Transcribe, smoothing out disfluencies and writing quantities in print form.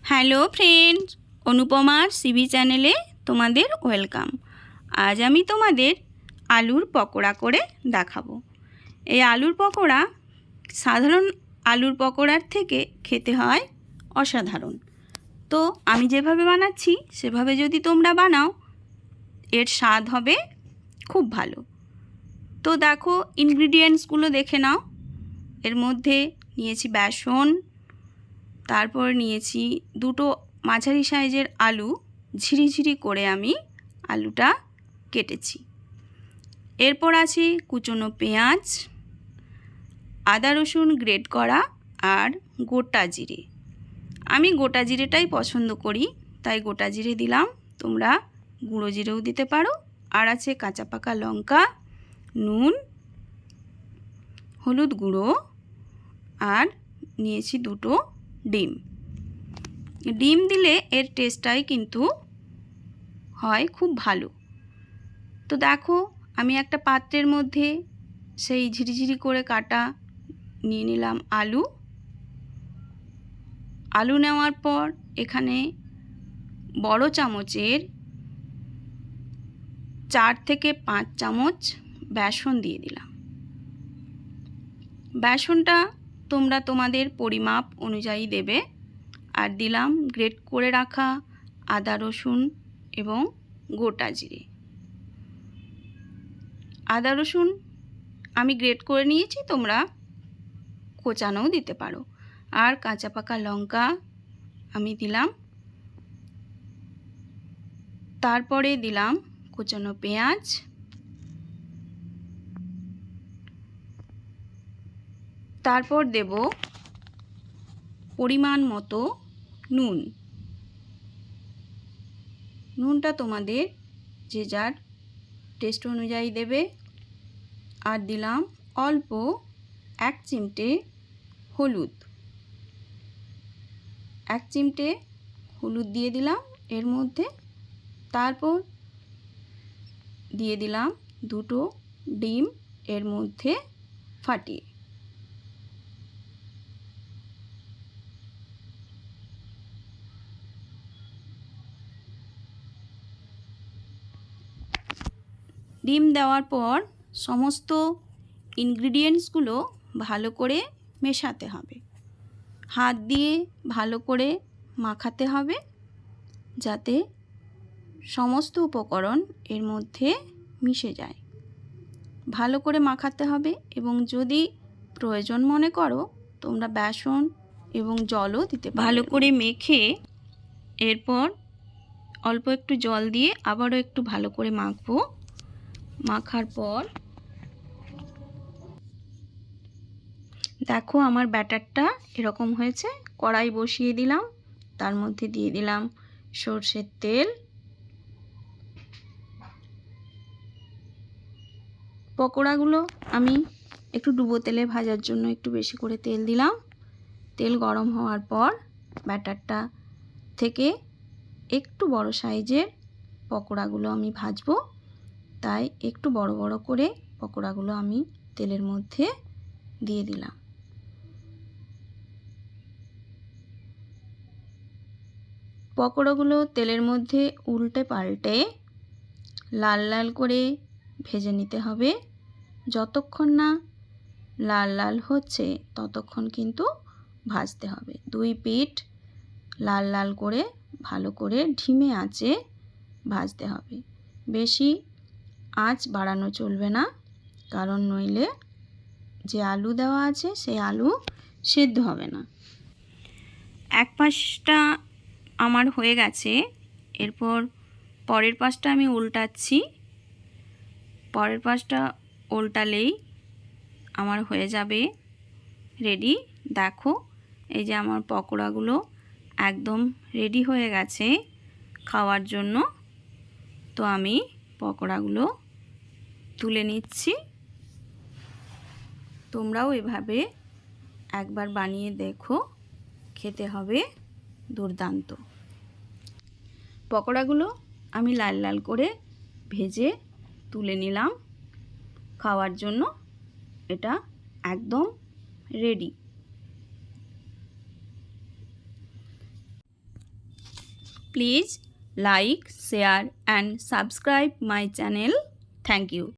Hello friends, অনুপমার CV চ্যানেলে তোমাদের welcome. আজ আমি তোমাদের আলুর পকোড়া করে দেখাবো। এই আলুর পকোড়া সাধারণ আলুর পকোড়ার থেকে খেতে হয় অসাধারণ। তো আমি যেভাবে বানাচ্ছি সেভাবে যদি তোমরা বানাও এর স্বাদ হবে খুব ভালো। তো দেখো, ইনগ্রিডিয়েন্টসগুলো দেখে নাও। এর মধ্যে নিয়েছি বেসন, তারপর নিয়েছি দুটো মাঝারি সাইজের আলু, ঝিরিঝিরি করে আমি আলুটা কেটেছি। এরপর আছে কুচনো পেঁয়াজ, আদা রসুন গ্রেট করা আর গোটা জিরে। আমি গোটা জিরেটাই পছন্দ করি, তাই গোটা জিরে দিলাম। তোমরা গুঁড়ো জিরেও দিতে পারো। আর আছে কাঁচা পাকা লঙ্কা, নুন, হলুদ গুঁড়ো, আর নিয়েছি দুটো ডিম। ডিম দিলে এর টেস্টটাই কিন্তু হয় খুব ভালো। তো দেখো, আমি একটা পাত্রের মধ্যে সেই ঝিরিঝিরি করে কাটা নিয়ে নিলাম আলু নেওয়ার পর এখানে বড় চামচের 4 থেকে 5 চামচ বেসন দিয়ে দিলাম। বেসনটা তোমরা তোমাদের পরিমাপ অনুযায়ী দেবে। আর দিলাম গ্রেট করে রাখা আদা রসুন এবং গোটা জিরে। আদা রসুন আমি গ্রেট করে নিয়েছি, তোমরা কোচানোও দিতে পারো। আর কাঁচা পাকা লঙ্কা আমি দিলাম। তারপরে দিলাম কোচানো পেঁয়াজ, তারপর দেব পরিমাণ মতো নুন। নুনটা তোমাদের যে যার টেস্ট অনুযায়ী দেবে। আর দিলাম অল্প 1 চিমটে হলুদ। 1 চিমটে হলুদ দিয়ে দিলাম এর মধ্যে। তারপর দিয়ে দিলাম দুটো ডিম এর মধ্যে ফাটিয়ে। ডিম দেওয়ার পর সমস্ত ইনগ্রিডিয়েন্টসগুলো ভালো করে মেশাতে হবে। হাত দিয়ে ভালো করে মাখাতে হবে যাতে সমস্ত উপকরণ এর মধ্যে মিশে যায়। ভালো করে মাখাতে হবে এবং যদি প্রয়োজন মনে করো তোমরা বেসন এবং জলও দিতে পারো। ভালো করে মেখে এরপর অল্প একটু জল দিয়ে আবারও একটু ভালো করে মাখবো। মাখার পর দেখো আমার ব্যাটারটা এরকম হয়েছে। কড়াই বসিয়ে দিলাম, তার মধ্যে দিয়ে দিলাম সরষের তেল। পকোড়াগুলো আমি একটু ডুবো তেলে ভাজার জন্য একটু বেশি করে তেল দিলাম। তেল গরম হওয়ার পর ব্যাটারটা থেকে একটু বড় সাইজের পকোড়াগুলো আমি ভাজবো, তাই একটু বড় বড় করে পকোড়াগুলো আমি তেলের মধ্যে দিয়ে দিলাম। পকোড়াগুলো তেলের মধ্যে উল্টে পাল্টে লাল লাল করে ভেজে নিতে হবে। যতক্ষণ না লাল লাল হচ্ছে ততক্ষণ কিন্তু ভাজতে হবে। 2 পিঠ লাল লাল করে ভালো করে ধিমে আঁচে ভাজতে হবে। বেশি আঁচ বাড়ানো চলবে না, কারণ নইলে যে আলু দেওয়া আছে সেই আলু সিদ্ধ হবে না। এক পাশটা আমার হয়ে গেছে, এরপর পরের পাশটা আমি উল্টাচ্ছি। পরের পাশটা উল্টালেই আমার হয়ে যাবে রেডি। দেখো, এই যে আমার পকোড়াগুলো একদম রেডি হয়ে গেছে খাওয়ার জন্য। তো আমি পকোড়াগুলো তুলে নিচ্ছি। তোমরাও এভাবে একবার বানিয়ে দেখো, খেতে হবে দুর্দান্ত। পকোড়াগুলো আমি লাল লাল করে ভেজে তুলে নিলাম খাওয়ার জন্য। এটা একদম ready. Please like, share and subscribe my channel. Thank you.